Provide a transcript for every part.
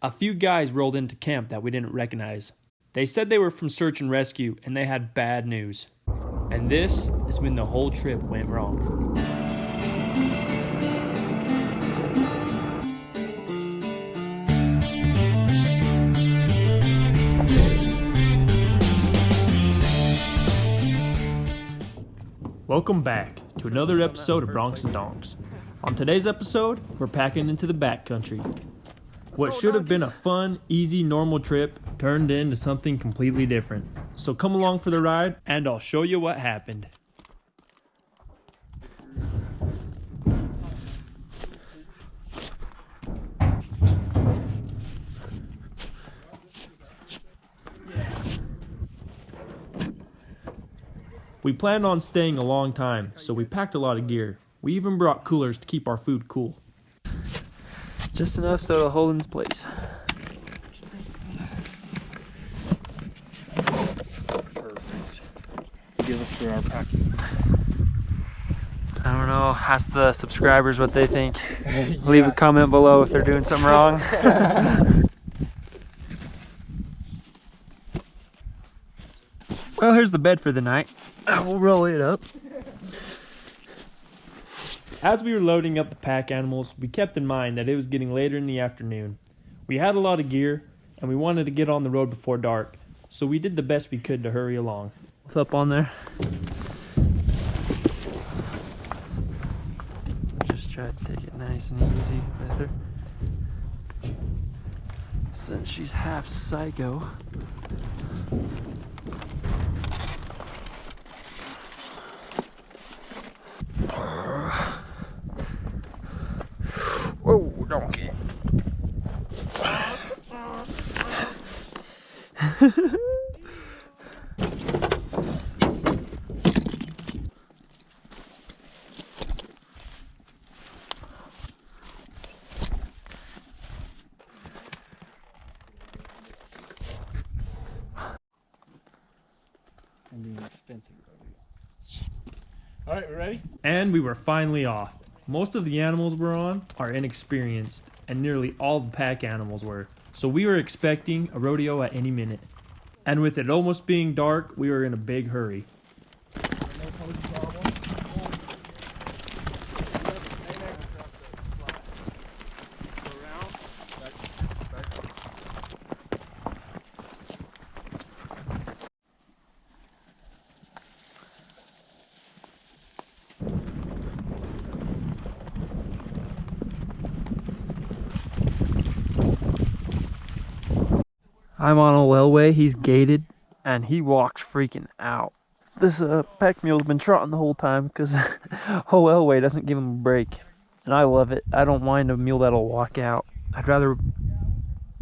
a few guys rolled into camp that we didn't recognize. They said they were from search and rescue and they had bad news. And this is when the whole trip went wrong. Welcome back to another episode of Bronx and Donks. On today's episode, we're packing into the backcountry. What should have been a fun, easy, normal trip turned into something completely different. So come along for the ride and I'll show you what happened. We planned on staying a long time, so we packed a lot of gear. We even brought coolers to keep our food cool. Just enough so it'll hold in its place. Perfect. Give us for our packing. I don't know, ask the subscribers what they think. Yeah. Leave a comment below if they're doing something wrong. Well, here's the bed for the night. We'll roll it up. As we were loading up the pack animals, we kept in mind that it was getting later in the afternoon. We had a lot of gear, and we wanted to get on the road before dark, so we did the best we could to hurry along. What's up on there? Just try to take it nice and easy with her. Since she's half psycho. Whoa, donkey. All right, we ready? And we were finally off. Most of the animals we're on are inexperienced, and nearly all the pack animals were. So we were expecting a rodeo at any minute. And with it almost being dark, we were in a big hurry. I'm on a wellway, he's gated, and he walks freaking out. This pack mule's been trotting the whole time because whole wellway doesn't give him a break. And I love it. I don't mind a mule that'll walk out. I'd rather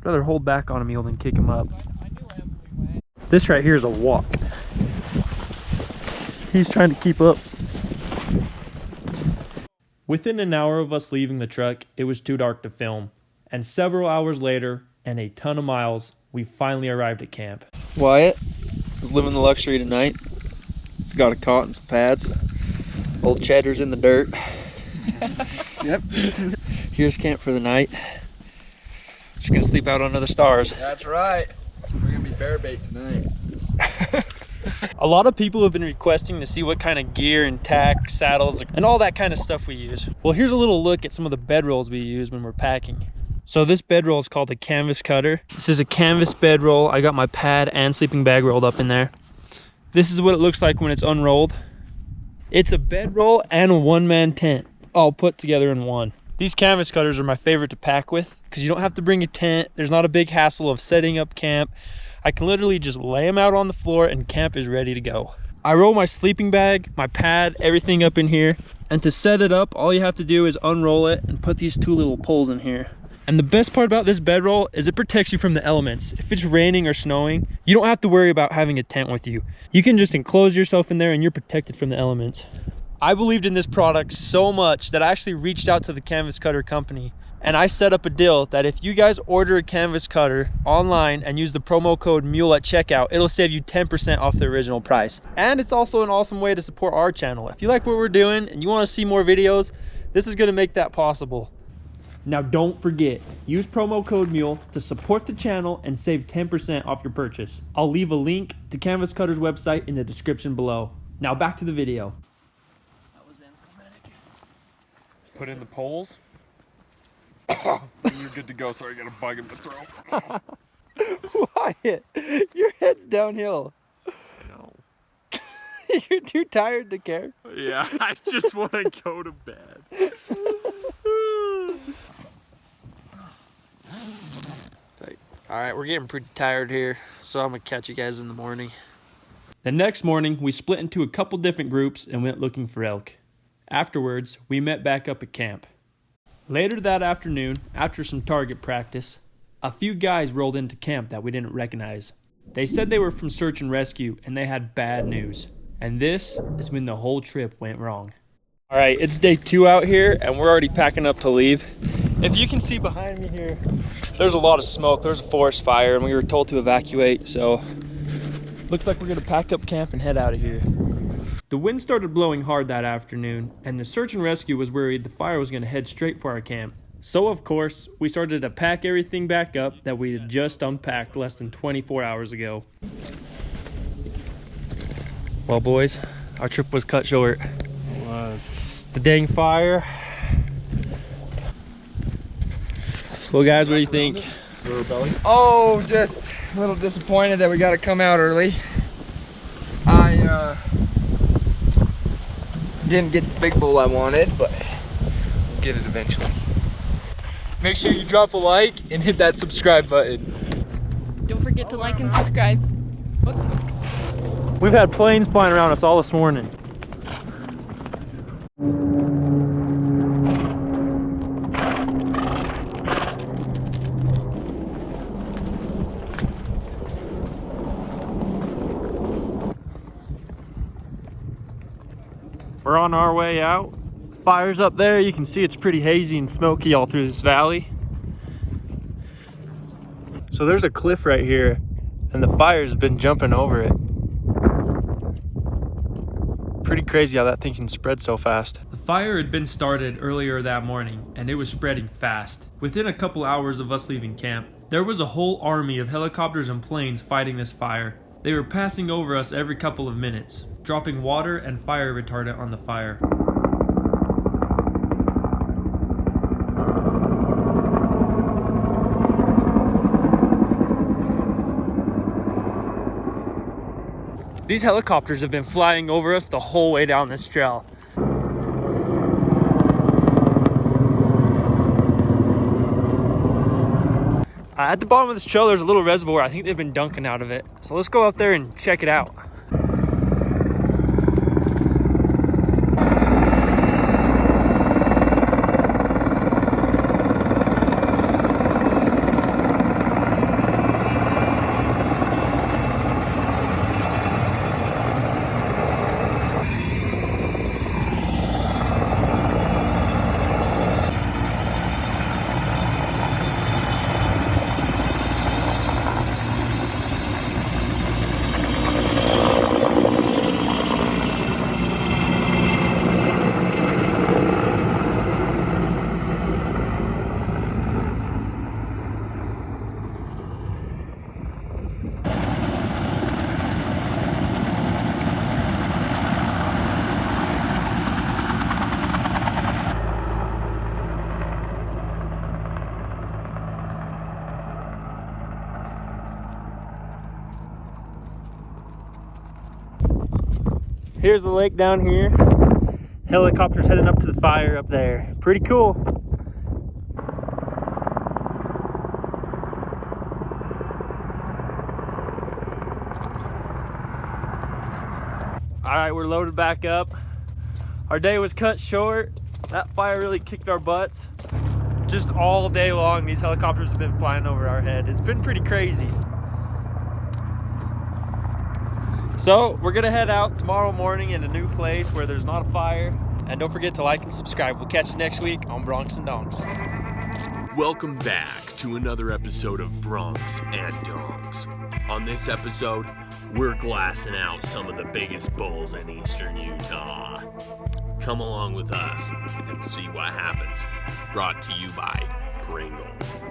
hold back on a mule than kick him up. This right here is a walk. He's trying to keep up. Within an hour of us leaving the truck, it was too dark to film. And several hours later, and a ton of miles, we finally arrived at camp. Wyatt is living the luxury tonight. He's got a cot and some pads. Old Cheddar's in the dirt. Yep. Here's camp for the night. Just gonna sleep out under the stars. That's right. We're gonna be bear bait tonight. A lot of people have been requesting to see what kind of gear and tack, saddles, and all that kind of stuff we use. Well, here's a little look at some of the bedrolls we use when we're packing. So this bedroll is called a canvas cutter. This is a canvas bedroll. I got my pad and sleeping bag rolled up in there. This is what it looks like when it's unrolled. It's a bedroll and a one-man tent all put together in one. These canvas cutters are my favorite to pack with because you don't have to bring a tent. There's not a big hassle of setting up camp. I can literally just lay them out on the floor and camp is ready to go. I roll my sleeping bag, my pad, everything up in here. And to set it up, all you have to do is unroll it and put these two little poles in here. And the best part about this bedroll is it protects you from the elements. If it's raining or snowing, you don't have to worry about having a tent with you. You can just enclose yourself in there and you're protected from the elements. I believed in this product so much that I actually reached out to the canvas cutter company and I set up a deal that if you guys order a canvas cutter online and use the promo code MULE at checkout, it'll save you 10% off the original price. And it's also an awesome way to support our channel. If you like what we're doing and you want to see more videos, this is going to make that possible. Now don't forget, use promo code MULE to support the channel and save 10% off your purchase. I'll leave a link to Canvas Cutter's website in the description below. Now back to the video. That was anticlimactic. Put in the poles. You're good to go. Sorry, I got a bug in my throat. Wyatt, your head's downhill. No. You're too tired to care. Yeah, I just want to go to bed. Alright, we're getting pretty tired here, so I'm going to catch you guys in the morning. The next morning, we split into a couple different groups and went looking for elk. Afterwards, we met back up at camp. Later that afternoon, after some target practice, a few guys rolled into camp that we didn't recognize. They said they were from search and rescue and they had bad news. And this is when the whole trip went wrong. Alright, it's day 2 out here and we're already packing up to leave. If you can see behind me here, there's a lot of smoke. There's a forest fire and we were told to evacuate, so looks like we're gonna pack up camp and head out of here. The wind started blowing hard that afternoon and the search and rescue was worried the fire was gonna head straight for our camp. So of course, we started to pack everything back up that we had just unpacked less than 24 hours ago. Well boys, our trip was cut short. It was. The dang fire. Well guys, what do you think? Oh, just a little disappointed that we got to come out early. I didn't get the big bull I wanted, but we'll get it eventually. Make sure you drop a like and hit that subscribe button. Don't forget to like and subscribe. We've had planes flying around us all this morning. We're on our way out. Fire's up there. You can see it's pretty hazy and smoky all through this valley. So there's a cliff right here and the fire's been jumping over it. Pretty crazy how that thing can spread so fast. The fire had been started earlier that morning and it was spreading fast. Within a couple hours of us leaving camp, there was a whole army of helicopters and planes fighting this fire. They were passing over us every couple of minutes, dropping water and fire retardant on the fire. These helicopters have been flying over us the whole way down this trail. At the bottom of this trail, there's a little reservoir. I think they've been dunking out of it. So let's go out there and check it out. Here's the lake down here. Helicopters heading up to the fire up there. Pretty cool. All right, we're loaded back up. Our day was cut short. That fire really kicked our butts. Just all day long, these helicopters have been flying over our head. It's been pretty crazy. So we're gonna head out tomorrow morning in a new place where there's not a fire. And don't forget to like and subscribe. We'll catch you next week on Bronx and Donks. Welcome back to another episode of Bronx and Donks. On this episode, we're glassing out some of the biggest bulls in eastern Utah. Come along with us and see what happens. Brought to you by Pringles.